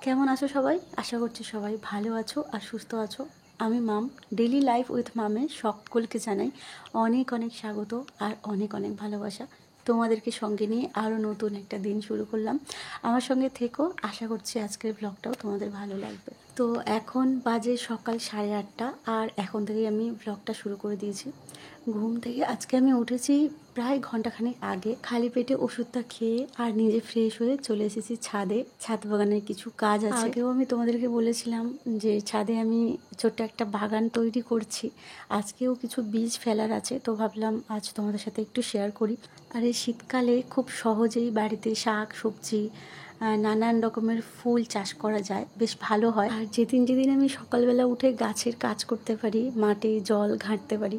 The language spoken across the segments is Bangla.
কেমন আছো সবাই? আশা করছি সবাই ভালো আছো আর সুস্থ আছো। আমি মাম, ডেইলি লাইফ উইথ মামে সকলকে জানাই অনেক অনেক স্বাগত আর অনেক অনেক ভালোবাসা। তোমাদেরকে সঙ্গে নিয়ে আরও নতুন একটা দিন শুরু করলাম। আমার সঙ্গে থেকো, আশা করছি আজকের ব্লগটাও তোমাদের ভালো লাগবে। তো এখন বাজে সকাল 8:30 আর এখন থেকেই আমি ব্লগটা শুরু করে দিয়েছি। ঘুম থেকে আজকে আমি উঠেছি প্রায় ঘন্টাখানেক আগে। খালি পেটে ওষুধটা খেয়ে আর নিজে ফ্রেশ হয়ে চলে এসেছি ছাদে। ছাদ বাগানের কিছু কাজ আছে। আগেও আমি তোমাদেরকে বলেছিলাম যে ছাদে আমি ছোট্ট একটা বাগান তৈরি করছি। আজকেও কিছু বীজ ফেলার আছে, তো ভাবলাম আজ তোমাদের সাথে একটু শেয়ার করি। আর এই শীতকালে খুব সহজেই বাড়িতে শাক সবজি নানান রকমের ফুল চাষ করা যায়, বেশ ভালো হয়। আর যেদিন আমি সকালবেলা উঠে গাছের কাজ করতে পারি, মাঠে জল ঘাঁটতে পারি,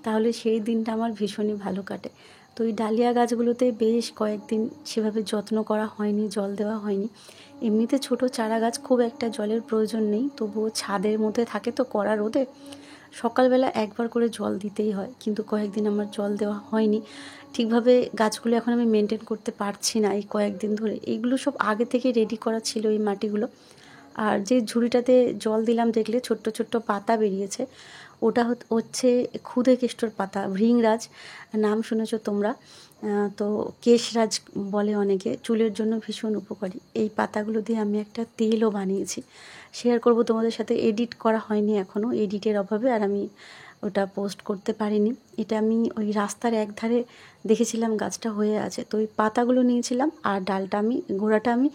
তাহলে সেই দিনটা আমার ভীষণই ভালো কাটে। তো এই ডালিয়া গাছগুলোতে বেশ কয়েকদিন সেভাবে যত্ন করা হয়নি, জল দেওয়া হয়নি। এমনিতে ছোট চারা গাছ, খুব একটা জলের প্রয়োজন নেই, তবুও ছাদের মধ্যে থাকে তো কড়া রোদে সকালবেলা একবার করে জল দিতেই হয়, কিন্তু কয়েকদিন আমার জল দেওয়া হয়নি ঠিকভাবে। গাছগুলো এখন আমি মেনটেন করতে পারছি না এই কয়েকদিন ধরে। এইগুলো সব আগে থেকে রেডি করা ছিল, এই মাটিগুলো। আর যে ঝুড়িটাতে জল দিলাম দেখলে ছোট্ট ছোট্ট পাতা বেরিয়েছে, ওটা হচ্ছে খুদে কেষ্টর পাতা, ভৃংরাজ নাম শুনেছো তোমরা। তো কেশরাজ বলে অনেকে, চুলের জন্য ভীষণ উপকারী। এই পাতাগুলো দিয়ে আমি একটা তেলও বানিয়েছি, শেয়ার করব তোমাদের সাথে। এডিট করা হয়নি এখনও, এডিটের অভাবে আর আমি ওটা পোস্ট করতে পারিনি। এটা আমি ওই রাস্তার একধারে দেখেছিলাম গাছটা হয়ে আছে, তো ওই পাতাগুলো নিয়েছিলাম আর ডালটা আমি, গোড়াটা আমি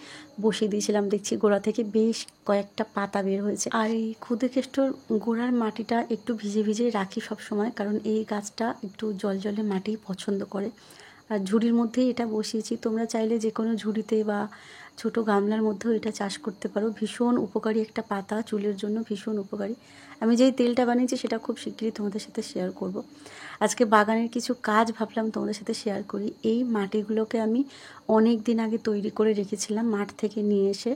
বসিয়ে দিয়েছিলাম। দেখছি গোড়া থেকে বেশ কয়েকটা পাতা বের হয়েছে। আর এই খুদে কেষ্টর গোড়ার মাটিটা একটু ভিজে ভিজে রাখি সব সময়, কারণ এই গাছটা একটু জলজলে মাটি পছন্দ করে। আর ঝুড়ির মধ্যেই এটা বসিয়েছি, তোমরা চাইলে যে কোনো ঝুড়িতে বা ছোট গামলার মধ্যেও এটা চাষ করতে পারো। ভীষণ উপকারী একটা পাতা, চুলের জন্য ভীষণ উপকারী। আমি যেই তেলটা বানিয়েছি সেটা খুব শিগগিরই তোমাদের সাথে শেয়ার করব। আজকে বাগানের কিছু কাজ ভাবলাম তোমাদের সাথে শেয়ার করি। এই মাটিগুলোকে আমি অনেক দিন আগে তৈরি করে রেখেছিলাম, মাঠ থেকে নিয়ে এসে।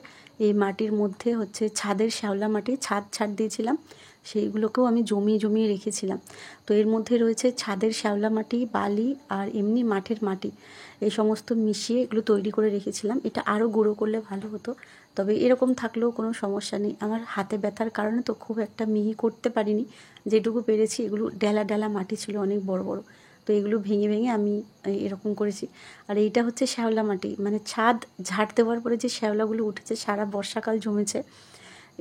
এই মাটির মধ্যে হচ্ছে ছাদের শ্যাওলা মাটি, ছাদ দিয়েছিলাম, সেইগুলোকেও আমি জমিয়ে রেখেছিলাম। তো এর মধ্যে রয়েছে ছাদের শ্যাওলা মাটি, বালি আর এমনি মাঠের মাটি, এই সমস্ত মিশিয়ে এগুলো তৈরি করে রেখেছিলাম। এটা আরও গুঁড়ো করলে ভালো হতো, তবে এরকম থাকলেও কোনো সমস্যা নেই। আমার হাতে ব্যথার কারণে তো খুব একটা মিহি করতে পারিনি, যেটুকু পেরেছি। এগুলো ডেলা ডেলা মাটি ছিল, অনেক বড় বড়, তো এগুলো ভেঙে আমি এরকম করেছি। আর এইটা হচ্ছে শ্যাওলা মাটি, মানে ছাদ ঝাড় দেওয়ার পরে যে শ্যাওলাগুলো উঠেছে, সারা বর্ষাকাল জমেছে,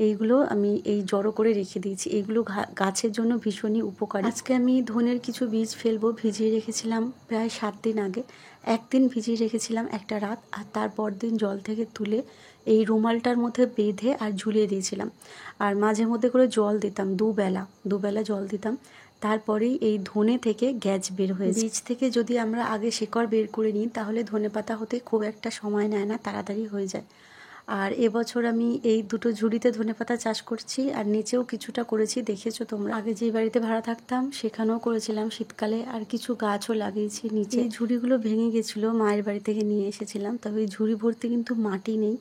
এইগুলো আমি এই জড়ো করে রেখে দিয়েছি। এইগুলো গাছের জন্য ভীষণই উপকারী। আজকে আমি ধনের কিছু বীজ ফেলবো, ভিজিয়ে রেখেছিলাম প্রায় 7 দিন আগে। একদিন ভিজিয়ে রেখেছিলাম একটা রাত, আর তারপর দিন জল থেকে তুলে এই রুমালটার মধ্যে বেঁধে আর ঝুলিয়ে দিয়েছিলাম। আর মাঝে মধ্যে করে জল দিতাম, দুবেলা জল দিতাম। তারপরেই এই ধনে থেকে গ্যাজ বের হয়েছে। বীজ থেকে যদি আমরা আগে শিকড় বের করে নিই, তাহলে ধনে পাতা হতে খুব একটা সময় নেয় না, তাড়াতাড়ি হয়ে যায়। আর এবছর আমি এই দুটো ঝুড়িতে ধনেপাতা চাষ করছি, আর নিচেও কিছুটা করেছি, দেখেছো তোমরা। আগে যে বাড়িতে ভাড়া থাকতাম সেখানেও করেছিলাম শীতকালে, আর কিছু গাছও লাগিয়েছি নিচে। এই ঝুড়িগুলো ভেঙে গেছিলো, মায়ের বাড়ি থেকে নিয়ে এসেছিলাম, তবে এই ঝুড়ি ভর্তি কিন্তু মাটি নেই,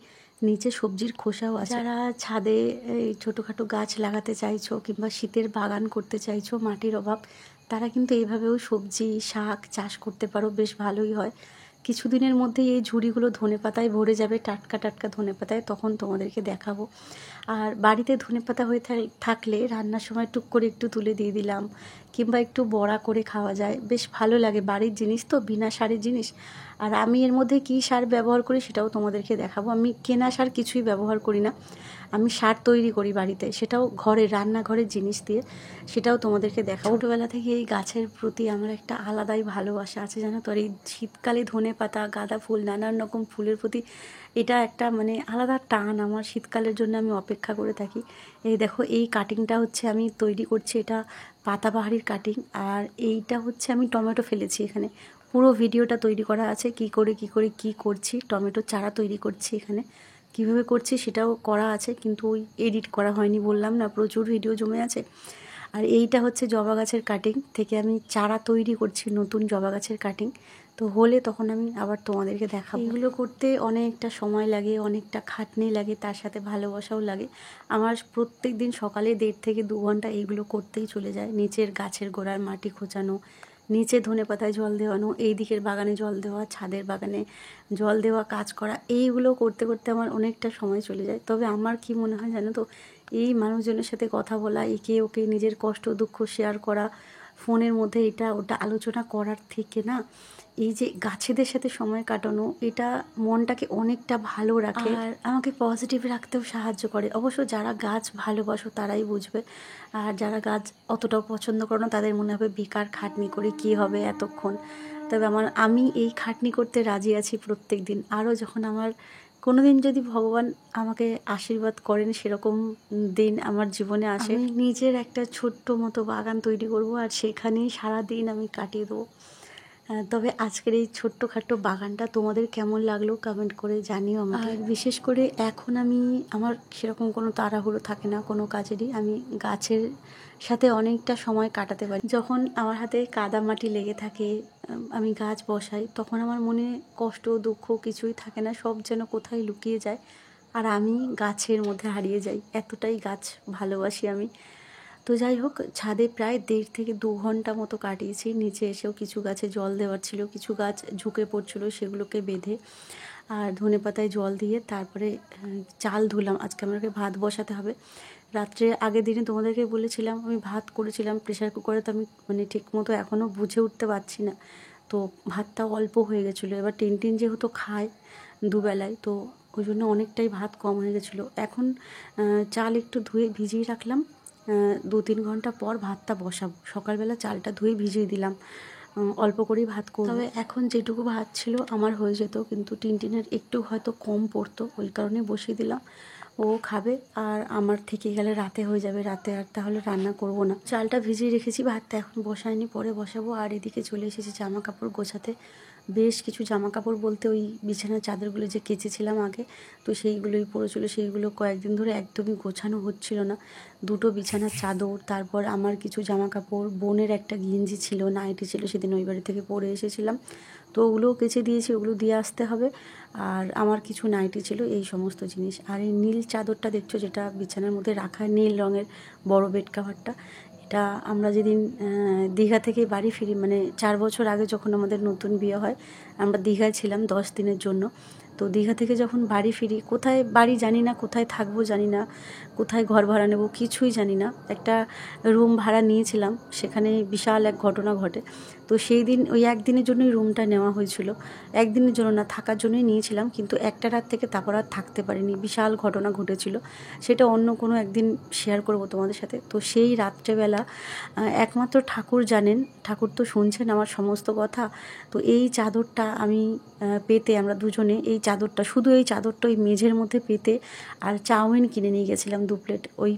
নিচে সবজির খোসাও আছে। যারা ছাদে এই ছোটোখাটো গাছ লাগাতে চাইছো কিংবা শীতের বাগান করতে চাইছো, মাটির অভাব, তারা কিন্তু এইভাবেও সবজি শাক চাষ করতে পারো, বেশ ভালোই হয়। কিছুদিনের মধ্যেই এই ঝুড়িগুলো ধনেপাতায় ভরে যাবে, টাটকা টাটকা ধনেপাতায়, তখন তোমাদেরকে দেখাবো। আর বাড়িতে ধনেপাতা হয়ে থাকলে রান্নার সময় টুক করে একটু তুলে দিয়ে দিলাম, কিংবা একটু বড়া করে খাওয়া যায়, বেশ ভালো লাগে। বাড়ির জিনিস তো, বিনা সারের জিনিস। আর আমি এর মধ্যে কী সার ব্যবহার করি সেটাও তোমাদেরকে দেখাবো। আমি কেনা সার কিছুই ব্যবহার করি না, আমি সার তৈরি করি বাড়িতে, সেটাও ঘরে, রান্নাঘরের জিনিস দিয়ে, সেটাও তোমাদেরকে দেখাবো। ছোটোবেলা থেকে এই গাছের প্রতি আমার একটা আলাদাই ভালোবাসা আছে, জানো তো। আর এই শীতকালে ধনেপাতা, গাঁদা ফুল, নানান রকম ফুলের প্রতি এটা একটা মানে আলাদা টান আমার। শীতকালের জন্য আমি অপেক্ষা করে থাকি। এই দেখো, এই কাটিংটা হচ্ছে আমি তৈরি করছি, এটা পাতাবাহারির কাটিং। আর এইটা হচ্ছে আমি টমেটো ফেলেছি এখানে, পুরো ভিডিওটা তৈরি করা আছে, কি করছি। টমেটো চারা তৈরি করছি এখানে, কীভাবে করছি সেটাও করা আছে, কিন্তু ওই এডিট করা হয়নি, বললাম না প্রচুর ভিডিও জমে আছে। আর এইটা হচ্ছে জবা গাছের কাটিং থেকে আমি চারা তৈরি করছি, নতুন জবা গাছের কাটিং। তো হলে তখন আমি আবার তোমাদেরকে দেখাবো। এগুলো করতে অনেকটা সময় লাগে, অনেকটা খাটনি লাগে, তার সাথে ভালোবাসাও লাগে। আমার প্রত্যেক দিন সকালে 1.5 থেকে 2 ঘন্টা এইগুলো করতেই চলে যায়। নিচের গাছের গোড়ার মাটি খোঁচানো, নিচে ধনেপাতায় জল দেওয়ানো, এই দিকের বাগানে জল দেওয়া, ছাদের বাগানে জল দেওয়া, কাজ করা, এইগুলো করতে করতে আমার অনেকটা সময় চলে যায়। তবে আমার কি মনে হয় জানো তো, এই মানুষজনের সাথে কথা বলা, একে ওকে নিজের কষ্ট দুঃখ শেয়ার করা, ফোনের মধ্যে এটা ওটা আলোচনা করার থেকে না, এই যে গাছেদের সাথে সময় কাটানো, এটা মনটাকে অনেকটা ভালো রাখে আর আমাকে পজিটিভ রাখতেও সাহায্য করে। অবশ্য যারা গাছ ভালোবাসো তারাই বুঝবে, আর যারা গাছ অতটাও পছন্দ করো না তাদের মনে হবে বেকার খাটনি করে কী হবে এতক্ষণ। তবে আমি এই খাটনি করতে রাজি আছি প্রত্যেক দিন। আরও যখন আমার কোনো দিন যদি ভগবান আমাকে আশীর্বাদ করেন সেরকম দিন আমার জীবনে আসে, আমি নিজের একটা ছোট্ট মতো বাগান তৈরি করব আর সেখানেই সারা দিন আমি কাটিয়ে দেবো। তবে আজকের এই ছোট্টখাট্টো বাগানটা তোমাদের কেমন লাগলো কমেন্ট করে জানিও আমাকে। আর বিশেষ করে এখন আমার সেরকম কোনো তাড়াহুড়ো থাকে না কোনো কাজেরই, আমি গাছের সাথে অনেকটা সময় কাটাতে পারি। যখন আমার হাতে কাদা মাটি লেগে থাকে, আমি গাছ বসাই, তখন আমার মনে কষ্ট দুঃখ কিছুই থাকে না, সব যেন কোথায় লুকিয়ে যায় আর আমি গাছের মধ্যে হারিয়ে যাই। এতটাই গাছ ভালোবাসি আমি। তো যাই হোক, ছাদে প্রায় 1.5 থেকে 2 ঘন্টা মতো কাটিয়েছি। নিচে এসেও কিছু গাছে জল দেওয়ার ছিল, কিছু গাছ ঝুঁকে পড়ছিল, সেগুলোকে বেঁধে আর ধনেপাতায় জল দিয়ে তারপরে চাল ধুলাম। আজকে আমাকে ভাত বসাতে হবে। রাত্রে আগের দিনে তোমাদেরকে বলেছিলাম আমি ভাত করেছিলাম প্রেশার কুকারে, তো আমি ঠিক মতো এখনও বুঝে উঠতে পারছি না, তো ভাতটাও অল্প হয়ে গেছিলো। এবার টিনটিন যেহেতু খায় দুবেলায়, তো ওই জন্য অনেকটাই ভাত কম হয়ে গেছিলো। এখন চাল একটু ধুয়ে ভিজিয়ে রাখলাম, 2-3 ঘন্টা পর ভাতটা বসাবো। সকালবেলা চালটা ধুয়ে ভিজিয়ে দিলাম, অল্প করেই ভাত করব। তবে এখন যেটুকু ভাত ছিল আমার হয়ে যেত, কিন্তু টিনটিনের একটু হয়তো কম পড়তো, ওই কারণে বসিয়ে দিলাম। ও খাবে আর আমার থেকে গেলে রাতে হয়ে যাবে, রাতে আর তাহলে রান্না করব না। চালটা ভিজিয়ে রেখেছি, ভাতটা এখন বসাইনি, পরে বসাবো। আর এদিকে চলে এসেছি জামা কাপড় গোছাতে। বেশ কিছু জামা কাপড় বলতে ওই বিছানার চাদরগুলো যে কেচেছিলাম আগে, তো সেইগুলোই পড়েছিল, সেইগুলো কয়েকদিন ধরে একদমই গোছানো হচ্ছিল না। 2টো বিছানার চাদর, তারপর আমার কিছু জামা কাপড়, বোনের একটা গেঞ্জি ছিল, নাইটি ছিল, সেদিন ওই বাড়ি থেকে পরে এসেছিলাম, তো ওগুলোও কেচে দিয়েছি, ওগুলো দিয়ে আসতে হবে। আর আমার কিছু নাইটি ছিল, এই সমস্ত জিনিস। আর এই নীল চাদরটা দেখছো, যেটা বিছানার মধ্যে রাখা, নীল রঙের বড় বেড কাভারটা, এটা আমরা যেদিন দীঘা থেকে বাড়ি ফিরি, মানে 4 বছর আগে যখন আমাদের নতুন বিয়ে হয়, আমরা দীঘায় ছিলাম 10 দিনের জন্য। তো দীঘা থেকে যখন বাড়ি ফিরি, কোথায় বাড়ি জানি না, কোথায় থাকবো জানি না, কোথায় ঘর ভাড়া নেব কিছুই জানি না, একটা রুম ভাড়া নিয়েছিলাম, সেখানে বিশাল এক ঘটনা ঘটে। তো সেই দিন ওই একদিনের জন্যই রুমটা নেওয়া হয়েছিল, একদিনের জন্য না, থাকার জন্যই নিয়েছিলাম, কিন্তু একটা রাত থেকে তারপর আর থাকতে পারিনি, বিশাল ঘটনা ঘটেছিল। সেটা অন্য কোনো একদিন শেয়ার করব তোমাদের সাথে। তো সেই রাত্রেবেলা একমাত্র ঠাকুর জানেন, ঠাকুর তো শুনছেন আমার সমস্ত কথা। তো এই চাদরটা আমি পেতে, আমরা দুজনে এই চাদরটা, শুধু এই চাদরটা ওই মেঝের মধ্যে পেতে আর চাউমিন কিনে নিয়ে গেছিলাম 2 প্লেট। ওই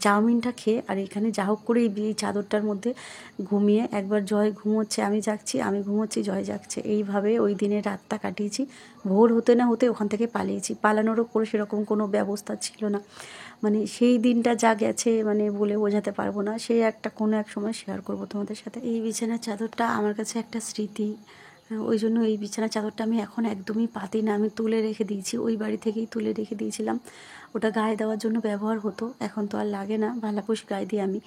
চাউমিনটা খেয়ে আর এখানে যা হোক করে এই চাদরটার মধ্যে ঘুমিয়ে, একবার জয় ঘুমোচ্ছে আমি জাগছি, আমি ঘুমোচ্ছি জয় জাগছে, এইভাবে ওই দিনের রাতটা কাটিয়েছি। ভোর হতে না হতে ওখান থেকে পালিয়েছি, পালানোরও করে সেরকম কোনো ব্যবস্থা ছিল না। মানে সেই দিনটা যা গেছে মানে বলে বোঝাতে পারবো না, সেই একটা কোনো এক সময় শেয়ার করব তোমাদের সাথে। এই বিছানার চাদরটা আমার কাছে একটা স্মৃতি, ওই জন্য এই বিছানার চাদরটা আমি এখন একদমই পাতি না, আমি তুলে রেখে দিয়েছি, ওই বাড়ি থেকেই তুলে রেখে দিয়েছিলাম। ওটা গায়ে দেওয়ার জন্য ব্যবহার হতো, এখন তো আর লাগে না, ভালাপুষ গায়ে দিই আমি।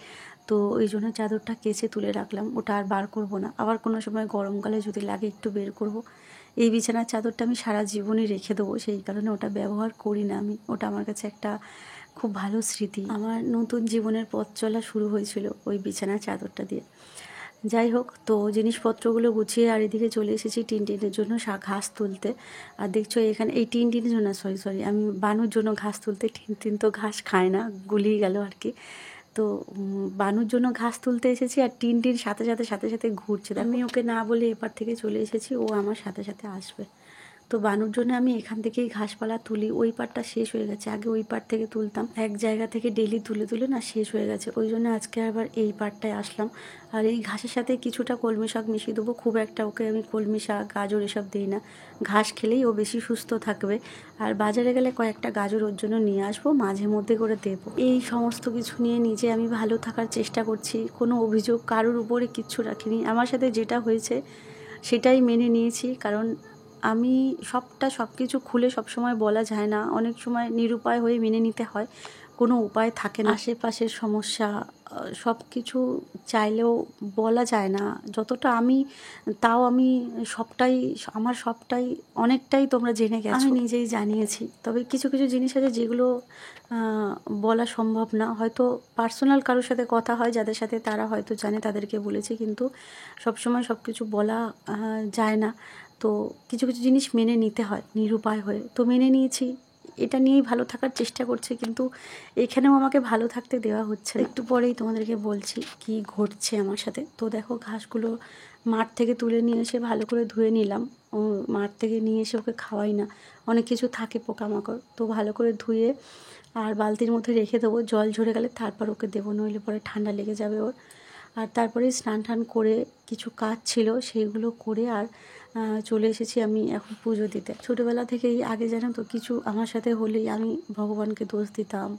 তো ওই জন্য চাদরটা কেচে তুলে রাখলাম, ওটা আর বার করব না, আবার কোনো সময় গরমকালে যদি লাগে একটু বের করব। এই বিছানার চাদরটা আমি সারা জীবনই রেখে দেবো, সেই কারণে ওটা ব্যবহার করি না আমি, ওটা আমার কাছে একটা খুব ভালো স্মৃতি। আমার নতুন জীবনের পথ চলা শুরু হয়েছিল ওই বিছানার চাদরটা দিয়ে। যাই হোক, তো জিনিসপত্রগুলো গুছিয়ে আর এদিকে চলে এসেছি টিনটিনের জন্য ঘাস তুলতে। আর দেখছো এখানে এই টিনটিনের জন্য, সরি আমি বানুর জন্য ঘাস তুলতে, টিনটিন তো ঘাস খায় না, গুলিয়ে গেল আর কি। তো বানুর জন্য ঘাস তুলতে এসেছি আর টিনটিন সাথে সাথে ঘুরছে, আমি ওকে না বলে এপার থেকে চলে এসেছি, ও আমার সাথে সাথে আসবে। তো বানুর জন্য আমি এখান থেকেই ঘাসপালা তুলি, ওই পাটটা শেষ হয়ে গেছে, আগে ওই পাট থেকে তুলতাম, এক জায়গা থেকে ডেলি তুলে তুলে না শেষ হয়ে গেছে, ওই জন্য আজকে আবার এই পাটটায় আসলাম। আর এই ঘাসের সাথে কিছুটা কলমি শাক মিশিয়ে দেবো, খুব একটা ওকে আমি কলমি শাক গাজর এসব দিই না, ঘাস খেলেই ও বেশি সুস্থ থাকবে। আর বাজারে গেলে কয়েকটা গাজর ওর জন্য নিয়ে আসবো, মাঝে মধ্যে করে দেবো। এই সমস্ত কিছু নিয়ে নিজে আমি ভালো থাকার চেষ্টা করছি, কোনো অভিযোগ কারোর উপরে কিচ্ছু রাখিনি, আমার সাথে যেটা হয়েছে সেটাই মেনে নিয়েছি, কারণ সব কিছু খুলে সবসময় বলা যায় না, অনেক সময় নিরুপায় হয়ে মেনে নিতে হয়। কোনো উপায় থাকে না। আশেপাশের সমস্যা সব কিছু চাইলেও বলা যায় না। যতটা আমি, তাও আমি সবটাই, আমার সবটাই অনেকটাই তোমরা জেনে গেছো, আমি নিজেই জানিয়েছি। তবে কিছু কিছু জিনিস আছে যেগুলো বলা সম্ভব না। হয়তো পার্সোনাল কারোর সাথে কথা হয় যাদের সাথে, তারা হয়তো জানে, তাদেরকে বলেছি, কিন্তু সবসময় সব কিছু বলা যায় না। তো কিছু কিছু জিনিস মেনে নিতে হয় নিরুপায় হয়ে, তো মেনে নিয়েছি। এটা নিয়েই ভালো থাকার চেষ্টা করছে, কিন্তু এখানেও আমাকে ভালো থাকতে দেওয়া হচ্ছে না। একটু পরেই তোমাদেরকে বলছি কি ঘটছে আমার সাথে। তো দেখো, ঘাসগুলো মাঠ থেকে তুলে নিয়ে এসে ভালো করে ধুয়ে নিলাম। মাঠ থেকে নিয়ে এসে ওকে খাওয়াই না, অনেক কিছু থাকে পোকামাকড়, তো ভালো করে ধুয়ে আর বালতির মধ্যে রেখে দেবো। জল ঝরে গেলে তারপর ওকে দেবো, নইলে পরে ঠান্ডা লেগে যাবে ওর। আর তারপরে স্নান টান করে কিছু কাজ ছিল সেইগুলো করে আর চলে এসেছি আমি এখন পুজো দিতে। ছোটোবেলা থেকেই আগে জানো তো, কিছু আমার সাথে হলেই আমি ভগবানকে দোষ দিতাম,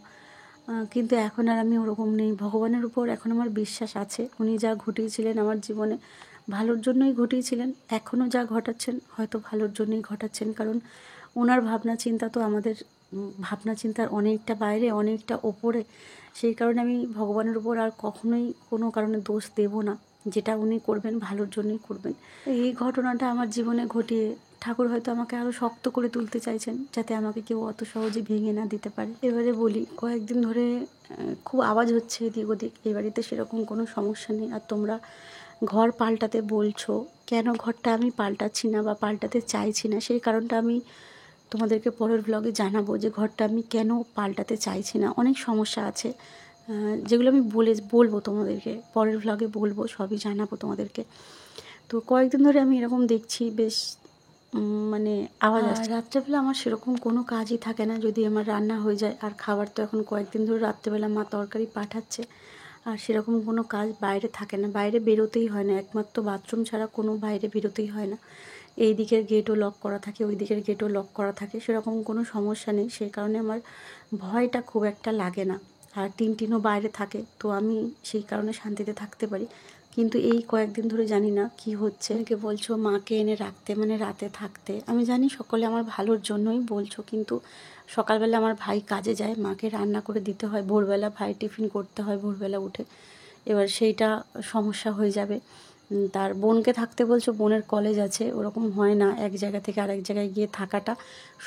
কিন্তু এখন আর আমি ওরকম নেই। ভগবানের উপর এখন আমার বিশ্বাস আছে। উনি যা ঘটিয়েছিলেন আমার জীবনে ভালোর জন্যই ঘটিয়েছিলেন, এখনও যা ঘটাচ্ছেন হয়তো ভালোর জন্যই ঘটাচ্ছেন, কারণ ওনার ভাবনা চিন্তা তো আমাদের ভাবনা চিন্তার অনেকটা বাইরে, অনেকটা ওপরে। সেই কারণে আমি ভগবানের উপর আর কখনোই কোনো কারণে দোষ দেব না। যেটা উনি করবেন ভালোর জন্যই করবেন। এই ঘটনাটা আমার জীবনে ঘটিয়ে ঠাকুর হয়তো আমাকে আরও শক্ত করে তুলতে চাইছেন, যাতে আমাকে কেউ অত সহজে ভেঙে না দিতে পারে। এবারে বলি, কয়েকদিন ধরে খুব আওয়াজ হচ্ছে এদিক ওদিক। এই বাড়িতে সেরকম কোনো সমস্যা নেই। আর তোমরা ঘর পাল্টাতে বলছো, কেন ঘরটা আমি পাল্টাচ্ছি না বা পাল্টাতে চাইছি না, সেই কারণটা আমি তোমাদেরকে পরের ব্লগে জানাবো, যে ঘরটা আমি কেন পাল্টাতে চাইছি না। অনেক সমস্যা আছে যেগুলো আমি বলবো তোমাদেরকে, পরের ব্লগে বলবো, সবই জানাবো তোমাদেরকে। তো কয়েকদিন ধরে আমি এরকম দেখছি, বেশ মানে আওয়াজ আসছে। রাত্রেবেলা আমার সেরকম কোনো কাজই থাকে না, যদি আমার রান্না হয়ে যায়। আর খাবার তো এখন কয়েকদিন ধরে রাত্রেবেলা মা তরকারি পাঠাচ্ছে, আর সেরকম কোনো কাজ বাইরে থাকে না, বাইরে বেরোতেই হয় না, একমাত্র বাথরুম ছাড়া কোনো বাইরে বেরোতেই হয় না। এই দিকের গেটও লক করা থাকে, ওই দিকের গেটও লক করা থাকে, সেরকম কোনো সমস্যা নেই। সেই কারণে আমার ভয়টা খুব একটা লাগে না। আর টিনও বাইরে থাকে, তো আমি সেই কারণে শান্তিতে থাকতে পারি। কিন্তু এই কয়েকদিন ধরে জানি না কি হচ্ছে। অনেকে বলছো মাকে এনে রাখতে, মানে রাতে থাকতে। আমি জানি সকলে আমার ভালোর জন্যই বলছো, কিন্তু সকালবেলা আমার ভাই কাজে যায়, মাকে রান্না করে দিতে হয়। ভোরবেলা ভাই টিফিন করতে হয় ভোরবেলা উঠে, এবার সেইটা সমস্যা হয়ে যাবে। তার বোনকে থাকতে বলছো, বোনের কলেজ আছে, ওরকম হয় না, এক জায়গা থেকে আরেক জায়গায় গিয়ে থাকাটা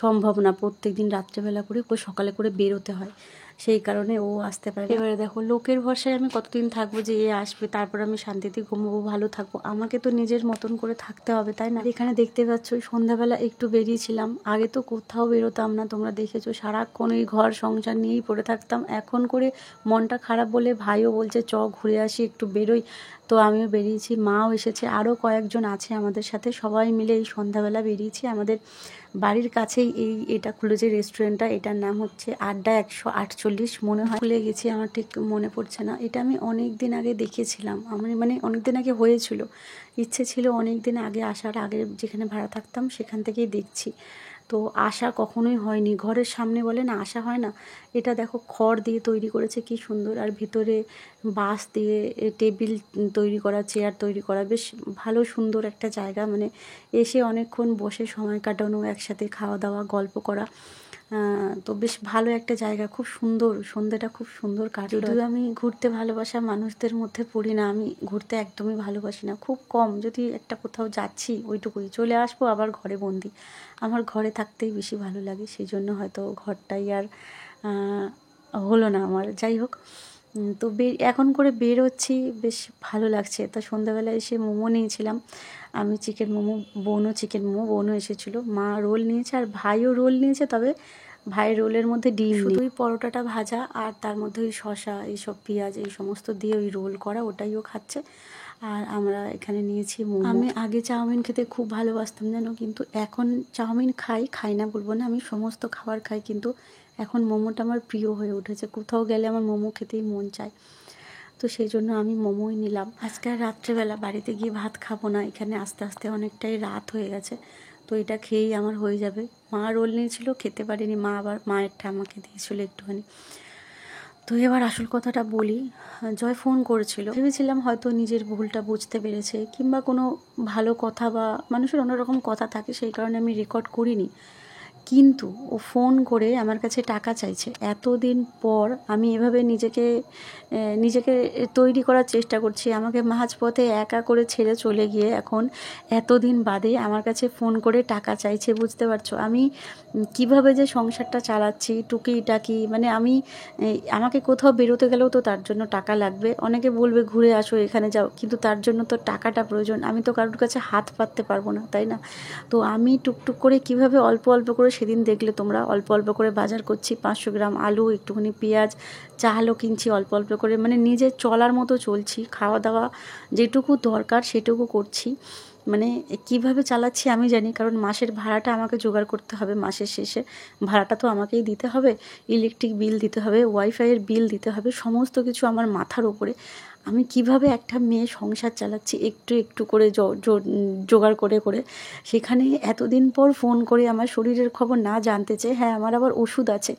সম্ভব না। প্রত্যেক দিন রাত্রেবেলা করে সকালে করে বেরোতে হয়, সেই কারণে ও আসতে পারে। এবারে দেখো, লোকের ভরসায় আমি কতদিন থাকবো যে এ আসবে তারপর আমি শান্তিতে ঘুমবো, ভালো থাকবো? আমাকে তো নিজের মতন করে থাকতে হবে, তাই না? এখানে দেখতে পাচ্ছ সন্ধ্যাবেলা একটু বেরিয়েছিলাম। আগে তো কোথাও বেরোতাম না, তোমরা দেখেছো, সারাক্ষণ ওই ঘর সংসার নিয়েই পড়ে থাকতাম। এখন করে মনটা খারাপ বলে ভাইও বলছে চ ঘুরে আসি, একটু বেরোই। তো আমিও বেরিয়েছি, মাও এসেছে, আরও কয়েকজন আছে আমাদের সাথে, সবাই মিলে এই সন্ধ্যাবেলা বেরিয়েছি। আমাদের বাড়ির কাছেই এটা খুলেছে রেস্টুরেন্টটা, এটার নাম হচ্ছে আড্ডা 148 মনে হয়, ভুলে গেছি, আমার ঠিক মনে পড়ছে না। এটা আমি অনেক দিন আগে দেখেছিলাম, আমার মানে অনেক দিন আগে হয়েছিল, ইচ্ছে ছিল অনেক দিন আগে আসার, আগে যেখানে ভাড়া থাকতাম সেখান থেকেই দেখছি। তো আসা কখনোই হয়নি, ঘরের সামনে বলে না আসা হয় না। এটা দেখো খড় দিয়ে তৈরি করেছে, কি সুন্দর। আর ভিতরে বাঁশ দিয়ে টেবিল তৈরি করা, চেয়ার তৈরি করা, বেশ ভালো সুন্দর একটা জায়গা। মানে এসে অনেকক্ষণ বসে সময় কাটানো, একসাথে খাওয়া দাওয়া, গল্প করা, তো বেশ ভালো একটা জায়গা, খুব সুন্দর। সন্ধ্যেটা খুব সুন্দর কাটলো। যদিও আমি ঘুরতে ভালোবাসা মানুষদের মধ্যে পড়ি না, আমি ঘুরতে একদমই ভালোবাসি না, খুব কম। যদি একটা কোথাও যাচ্ছি ওইটুকুই, চলে আসবো আবার ঘরে বন্দি। আমার ঘরে থাকতেই বেশি ভালো লাগে, সেই জন্য হয়তো ঘরটাই আর হলো না আমার। যাই হোক, তো এখন করে বেরোচ্ছি, বেশ ভালো লাগছে। তা সন্ধ্যাবেলা এসে মোমো নিয়েছিলাম আমি, চিকেন মোমো, বোনও চিকেন মোমো, বোনও এসেছিলো, মা রোল নিয়েছে আর ভাইও রোল নিয়েছে। তবে ভাইয়ের রোলের মধ্যে ডিম, শুধুই পরোটাটা ভাজা আর তার মধ্যে ওই শসা, এইসব পেঁয়াজ, এই সমস্ত দিয়ে ওই রোল করা, ওটাইও খাচ্ছে। আর আমরা এখানে নিয়েছি মোমো। আমি আগে চাউমিন খেতে খুব ভালোবাসতাম জানো, কিন্তু এখন চাউমিন খাই না বলবো না, আমি সমস্ত খাবার খাই, কিন্তু এখন মোমোটা আমার প্রিয় হয়ে উঠেছে। কোথাও গেলে আমার মোমো খেতেই মন চায়, তো সেই জন্য আমি মোমোই নিলাম। আজকে আর রাত্রেবেলা বাড়িতে গিয়ে ভাত খাবো না, এখানে আস্তে আস্তে অনেকটাই রাত হয়ে গেছে, তো এটা খেয়েই আমার হয়ে যাবে। মা রোল নিয়েছিল, খেতে পারিনি, মা আবার মায়েরটা আমাকে দিয়েছিল একটুখানি। তো এবার আসল কথাটা বলি, জয় ফোন করেছিল, ভেবেছিলাম হয়তো নিজের ভুলটা বুঝতে পেরেছে, কিংবা কোনো ভালো কথা বা মানুষের অন্যরকম কথা থাকে, সেই কারণে আমি রেকর্ড করিনি। কিন্তু ও ফোন করে আমার কাছে টাকা চাইছে। এতদিন পর আমি এভাবে নিজেকে তৈরি করার চেষ্টা করছি। আমাকে মাঝপথে একা করে ছেড়ে চলে গিয়ে এখন এতদিন বাদে আমার কাছে ফোন করে টাকা চাইছে, বুঝতে পারছো? আমি কিভাবে যে সংসারটা চালাচ্ছি টুকিটাকি, মানে আমাকে কোথাও বেরোতে গেলেও তো তার জন্য টাকা লাগবে। অনেকে বলবে ঘুরে আসো, এখানে যাও, কিন্তু তার জন্য তো টাকাটা প্রয়োজন। আমি তো কারোর কাছে হাত পাততে পারবো না, তাই না? তো আমি টুকটুক করে কিভাবে অল্প অল্প করে, সেদিন দেখলে তোমরা, অল্প অল্প করে বাজার করছি। 500 গ্রাম আলু, একটুখানি পেঁয়াজ, চালও কিনছি অল্প অল্প করে, মানে নিজের চলার মতো চলছি। খাওয়া দাওয়া যেটুকু দরকার সেটুকু করছি। মানে কিভাবে চালাচ্ছি আমি জানি, কারণ মাসের ভাড়াটা আমাকে জোগাড় করতে হবে। মাসের শেষে ভাড়াটা তো আমাকেই দিতে হবে, ইলেকট্রিক বিল দিতে হবে, ওয়াইফাইয়ের বিল দিতে হবে, সমস্ত কিছু আমার মাথার উপরে। আমি কিভাবে একটা মেয়ে সংসার চালাচ্ছি একটু একটু করে জোগাড় করে করে। সেখানে এতদিন পর ফোন করে আমার শরীরের খবর না জানতে চেয়ে, হ্যাঁ আমার আবার ওষুধ আছে,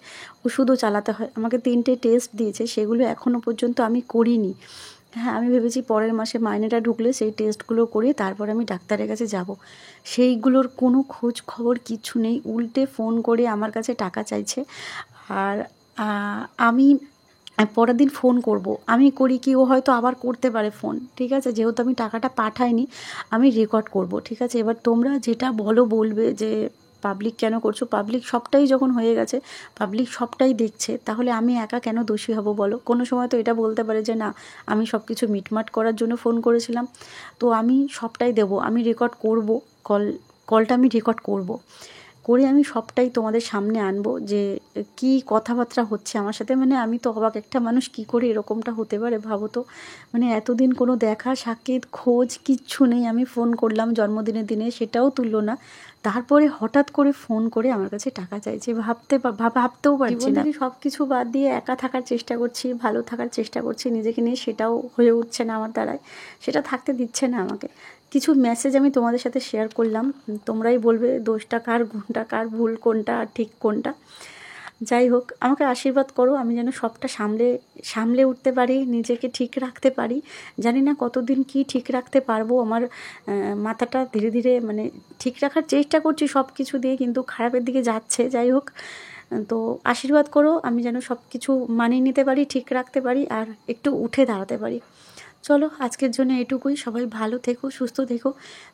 ওষুধও চালাতে হয়। আমাকে 3টে টেস্ট দিয়েছে, সেগুলো এখনও পর্যন্ত আমি করিনি। হ্যাঁ, আমি ভেবেছি পরের মাসে মাইনেটা ঢুকলে সেই টেস্টগুলো করে তারপর আমি ডাক্তারের কাছে যাব। সেইগুলোর কোনো খোঁজ খবর কিচ্ছু নেই, উল্টে ফোন করে আমার কাছে টাকা চাইছে। আর আমি পরের দিন ফোন করব, আমি করি কি, ও হয়তো আবার করতে পারে ফোন, ঠিক আছে? যেহেতু আমি টাকাটা পাঠাইনি, আমি রেকর্ড করব, ঠিক আছে? এবার তোমরা যেটা বলবে যে পাবলিক কেন করছো? পাবলিক সবটাই যখন হয়ে গেছে, পাবলিক সবটাই দেখছে, তাহলে আমি একা কেন দোষী হব বলো? কোনো সময় তো এটা বলতে পারে যে না, আমি সব কিছু মিটমাট করার জন্য ফোন করেছিলাম। তো আমি সবটাই দেবো, আমি রেকর্ড করব, কলটা আমি রেকর্ড করব, করে আমি সবটাই তোমাদের সামনে আনবো যে কি কথাবার্তা হচ্ছে আমার সাথে। মানে আমি তো অবাক, একটা মানুষ কি করে এরকমটা হতে পারে ভাবো তো। মানে এতদিন কোনো দেখা সাক্ষাৎ খোঁজ কিচ্ছু নেই। আমি ফোন করলাম জন্মদিনের দিনে, সেটাও তুললো না। তারপরে হঠাৎ করে ফোন করে আমার কাছে টাকা চাইছে, ভাবতেও পারছি না। সব কিছু বাদ দিয়ে একা থাকার চেষ্টা করছি, ভালো থাকার চেষ্টা করছি নিজেকে নিয়ে, সেটাও হয়ে উঠছে না আমার দ্বারায়, সেটা থাকতে দিচ্ছে না আমাকে। কিছু মেসেজ আমি তোমাদের সাথে শেয়ার করলাম, তোমরাই বলবে দোষটা কার, গুণটা কার, ভুল কোনটা আর ঠিক কোনটা। যাই হোক, আমাকে আশীর্বাদ করো আমি যেন সবটা সামলে উঠতে পারি, নিজেকে ঠিক রাখতে পারি। জানি না কতদিন কি ঠিক রাখতে পারবো। আমার মাথাটা ধীরে ধীরে, মানে ঠিক রাখার চেষ্টা করছি সব কিছু দিয়ে, কিন্তু খারাপের দিকে যাচ্ছে। যাই হোক, তো আশীর্বাদ করো আমি যেন সব কিছু মানিয়ে নিতে পারি, ঠিক রাখতে পারি, আর একটু উঠে দাঁড়াতে পারি। চলো আজকের জন্য এটুকুই। সবাই ভালো থেকো, সুস্থ থেকো।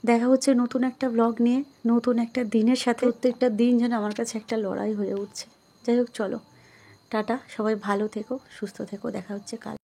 দেখা হচ্ছে নতুন একটা ব্লগ নিয়ে, নতুন একটা দিনের সাথে। প্রত্যেকটা দিন যেন আমার কাছে একটা লড়াই হয়ে উঠছে। যাই হোক, চলো টাটা, সবাই ভালো থেকো, সুস্থ থেকো, দেখা হচ্ছে কাল।